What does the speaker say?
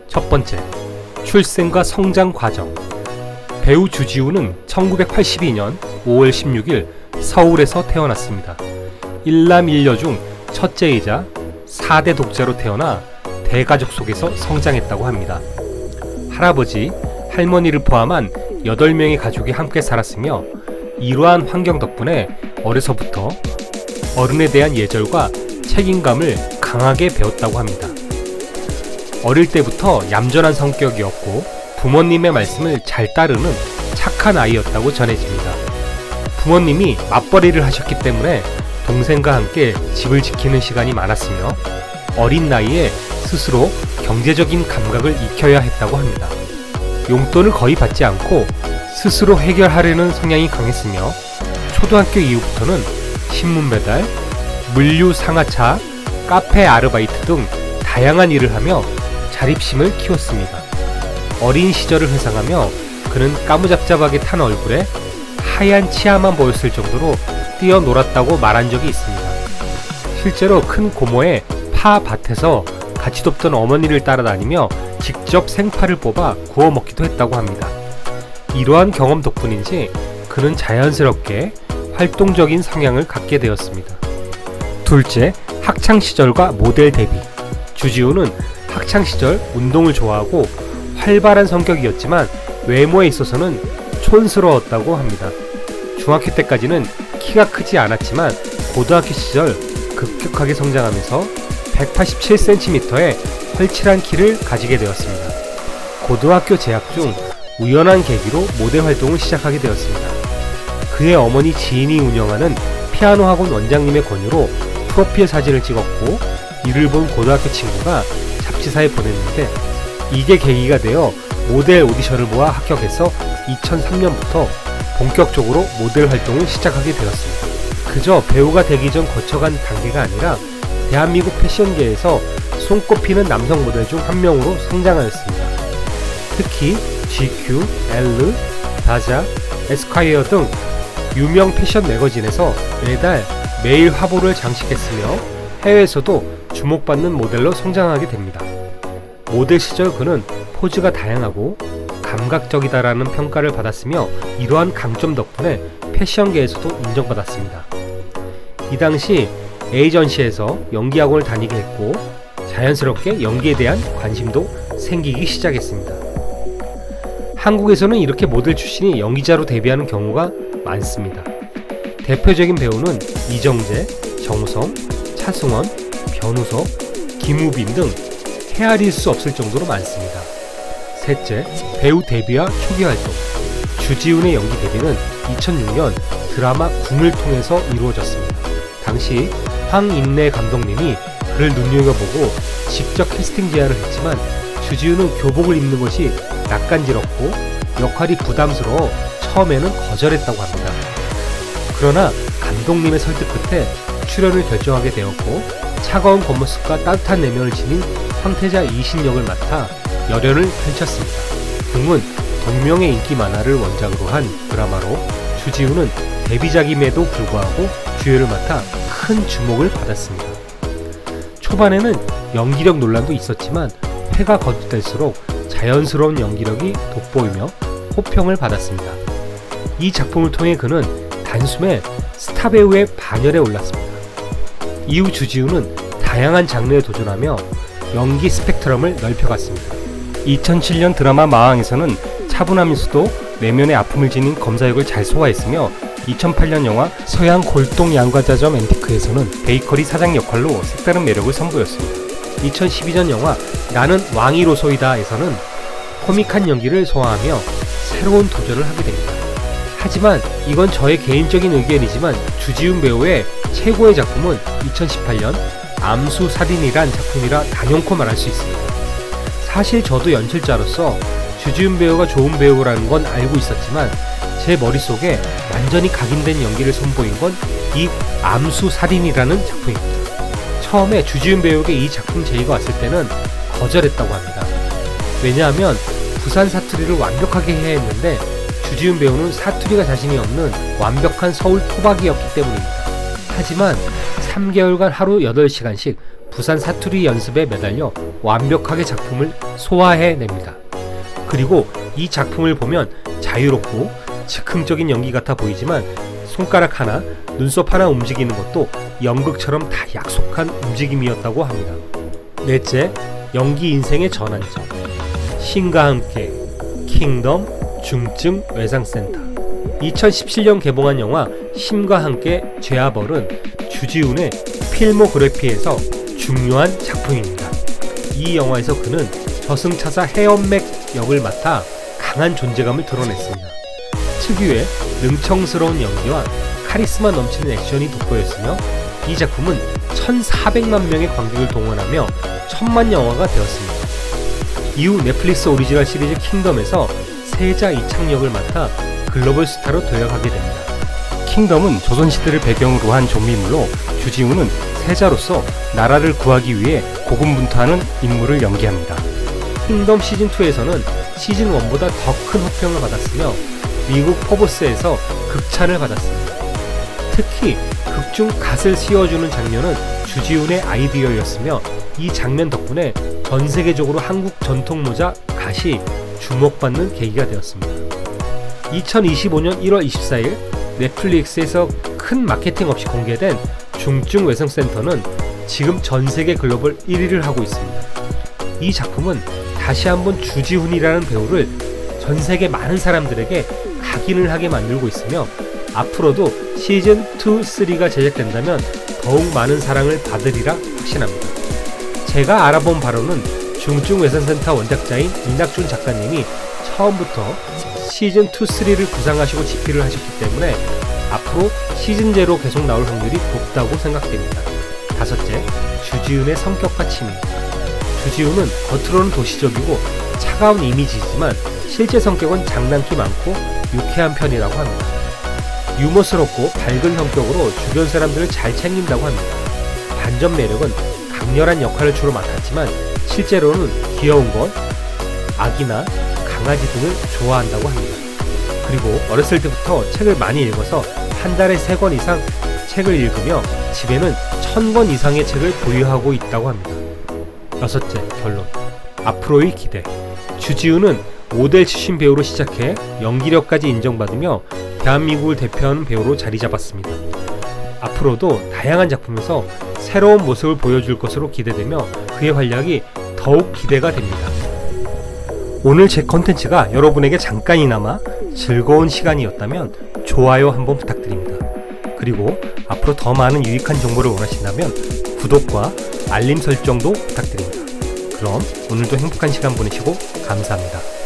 첫 번째, 출생과 성장 과정. 배우 주지우는 1982년 5월 16일 서울에서 태어났습니다. 일남 일녀 중 첫째이자 4대 독자로 태어나 대가족 속에서 성장했다고 합니다. 할아버지, 할머니를 포함한 8명의 가족이 함께 살았으며 이러한 환경 덕분에 어려서부터 어른에 대한 예절과 책임감을 강하게 배웠다고 합니다. 어릴 때부터 얌전한 성격이었고 부모님의 말씀을 잘 따르는 착한 아이였다고 전해집니다. 부모님이 맞벌이를 하셨기 때문에 동생과 함께 집을 지키는 시간이 많았으며 어린 나이에 스스로 경제적인 감각을 익혀야 했다고 합니다. 용돈을 거의 받지 않고 스스로 해결하려는 성향이 강했으며 초등학교 이후부터는 신문 배달, 물류 상하차, 카페 아르바이트 등 다양한 일을 하며 자립심을 키웠습니다. 어린 시절을 회상하며 그는 까무잡잡하게 탄 얼굴에 하얀 치아만 보였을 정도로 뛰어놀았다고 말한 적이 있습니다. 실제로 큰 고모의 파 밭에서 같이 돕던 어머니를 따라다니며 직접 생파를 뽑아 구워 먹기도 했다고 합니다. 이러한 경험 덕분인지 그는 자연스럽게 활동적인 성향을 갖게 되었습니다. 둘째, 학창시절과 모델 데뷔. 주지우는 학창시절 운동을 좋아하고 활발한 성격이었지만 외모에 있어서는 촌스러웠다고 합니다. 중학교 때까지는 키가 크지 않았지만 고등학교 시절 급격하게 성장하면서 187cm의 헐칠한 키를 가지게 되었습니다. 고등학교 재학 중 우연한 계기로 모델 활동을 시작하게 되었습니다. 그의 어머니 지인이 운영하는 피아노 학원 원장님의 권유로 프로필 사진을 찍었고 이를 본 고등학교 친구가 잡지사에 보냈는데 이게 계기가 되어 모델 오디션을 보아 합격해서 2003년부터 본격적으로 모델 활동을 시작하게 되었습니다. 그저 배우가 되기 전 거쳐간 단계가 아니라 대한민국 패션계에서 손꼽히는 남성 모델 중 한 명으로 성장하였습니다. 특히 GQ, Elle, 다자, 에스콰이어 등 유명 패션 매거진에서 매달 매일 화보를 장식했으며 해외에서도 주목받는 모델로 성장하게 됩니다. 모델 시절 그는 포즈가 다양하고 감각적이다라는 평가를 받았으며 이러한 강점 덕분에 패션계에서도 인정받았습니다. 이 당시 에이전시에서 연기학원을 다니게 했고 자연스럽게 연기에 대한 관심도 생기기 시작했습니다. 한국에서는 이렇게 모델 출신이 연기자로 데뷔하는 경우가 많습니다. 대표적인 배우는 이정재, 정우성, 차승원, 변우석, 김우빈 등 헤아릴 수 없을 정도로 많습니다. 셋째, 배우 데뷔와 초기 활동. 주지훈의 연기 데뷔는 2006년 드라마 궁을 통해서 이루어졌습니다. 당시 황인래 감독님이 그를 눈여겨보고 직접 캐스팅 제안을 했지만 주지훈은 교복을 입는 것이 낯간지럽고 역할이 부담스러워 처음에는 거절했다고 합니다. 그러나 감독님의 설득 끝에 출연을 결정하게 되었고 차가운 겉모습과 따뜻한 내면을 지닌 황태자 이신 역을 맡아 열연을 펼쳤습니다. 궁은 동명의 인기 만화를 원작으로 한 드라마로 주지훈은 데뷔작임에도 불구하고 주연을 맡아 큰 주목을 받았습니다. 초반에는 연기력 논란도 있었지만 회가 거듭될수록 자연스러운 연기력이 돋보이며 호평을 받았습니다. 이 작품을 통해 그는 단숨에 스타 배우의 반열에 올랐습니다. 이후 주지훈은 다양한 장르에 도전하며 연기 스펙트럼을 넓혀갔습니다. 2007년 드라마 마왕에서는 차분하면서도 내면의 아픔을 지닌 검사 역을 잘 소화했으며 2008년 영화 서양 골동 양과자점 앤티크에서는 베이커리 사장 역할로 색다른 매력을 선보였습니다. 2012년 영화 나는 왕이로소이다에서는 코믹한 연기를 소화하며 새로운 도전을 하게 됩니다. 하지만 이건 저의 개인적인 의견이지만 주지훈 배우의 최고의 작품은 2018년 암수살인이란 작품이라 단연코 말할 수 있습니다. 사실 저도 연출자로서 주지훈 배우가 좋은 배우라는 건 알고 있었지만 제 머릿속에 완전히 각인된 연기를 선보인 건 이 암수살인이라는 작품입니다. 처음에 주지훈 배우에게 이 작품 제의가 왔을 때는 거절했다고 합니다. 왜냐하면 부산 사투리를 완벽하게 해야 했는데 주지훈 배우는 사투리가 자신이 없는 완벽한 서울 토박이였기 때문입니다. 하지만 3개월간 하루 8시간씩 부산 사투리 연습에 매달려 완벽하게 작품을 소화해냅니다. 그리고 이 작품을 보면 자유롭고 즉흥적인 연기 같아 보이지만 손가락 하나, 눈썹 하나 움직이는 것도 연극처럼 다 약속한 움직임이었다고 합니다. 넷째, 연기 인생의 전환점. 신과 함께, 킹덤, 중증 외상센터. 2017년 개봉한 영화 신과 함께 죄와 벌은 주지훈의 필모그래피에서 중요한 작품입니다. 이 영화에서 그는 저승차사 해엄맥 역을 맡아 강한 존재감을 드러냈습니다. 특유의 능청스러운 연기와 카리스마 넘치는 액션이 돋보였으며 이 작품은 1,400만 명의 관객을 동원하며 천만 영화가 되었습니다. 이후 넷플릭스 오리지널 시리즈 킹덤에서 세자 이창역을 맡아 글로벌 스타로 도약하게 됩니다. 킹덤은 조선시대를 배경으로 한 좀비물로 주지훈은 세자로서 나라를 구하기 위해 고군분투하는 인물을 연기합니다. 킹덤 시즌2에서는 시즌1보다 더 큰 호평을 받았으며 미국 포브스에서 극찬을 받았습니다. 특히 극중 갓을 씌워주는 장면은 주지훈의 아이디어였으며 이 장면 덕분에 전 세계적으로 한국 전통 모자 갓이 주목받는 계기가 되었습니다. 2025년 1월 24일 넷플릭스에서 큰 마케팅 없이 공개된 중증 외상센터는 지금 전 세계 글로벌 1위를 하고 있습니다. 이 작품은 다시 한번 주지훈이라는 배우를 전 세계 많은 사람들에게 각인을 하게 만들고 있으며 앞으로도 시즌 2, 3가 제작된다면 더욱 많은 사랑을 받으리라 확신합니다. 제가 알아본 바로는 중증 외상센터 원작자인 이낙준 작가님이 처음부터 시즌 2, 3를 구상하시고 집필을 하셨기 때문에 앞으로 시즌 제로 계속 나올 확률이 높다고 생각됩니다. 다섯째, 주지훈의 성격과 취미. 주지훈은 겉으로는 도시적이고 차가운 이미지이지만 실제 성격은 장난기 많고 유쾌한 편이라고 합니다. 유머스럽고 밝은 성격으로 주변 사람들을 잘 챙긴다고 합니다. 반전 매력은 강렬한 역할을 주로 맡았지만 실제로는 귀여운 것, 아기나 강아지 등을 좋아한다고 합니다. 그리고 어렸을 때부터 책을 많이 읽어서 한 달에 3권 이상 책을 읽으며 집에는 1000권 이상의 책을 보유하고 있다고 합니다. 여섯째, 결론. 앞으로의 기대. 주지훈은 모델 출신 배우로 시작해 연기력까지 인정받으며 대한민국을 대표하는 배우로 자리 잡았습니다. 앞으로도 다양한 작품에서 새로운 모습을 보여줄 것으로 기대되며 그의 활약이 더욱 기대가 됩니다. 오늘 제 컨텐츠가 여러분에게 잠깐이나마 즐거운 시간이었다면 좋아요 한번 부탁드립니다. 그리고 앞으로 더 많은 유익한 정보를 원하신다면 구독과 알림 설정도 부탁드립니다. 그럼 오늘도 행복한 시간 보내시고 감사합니다.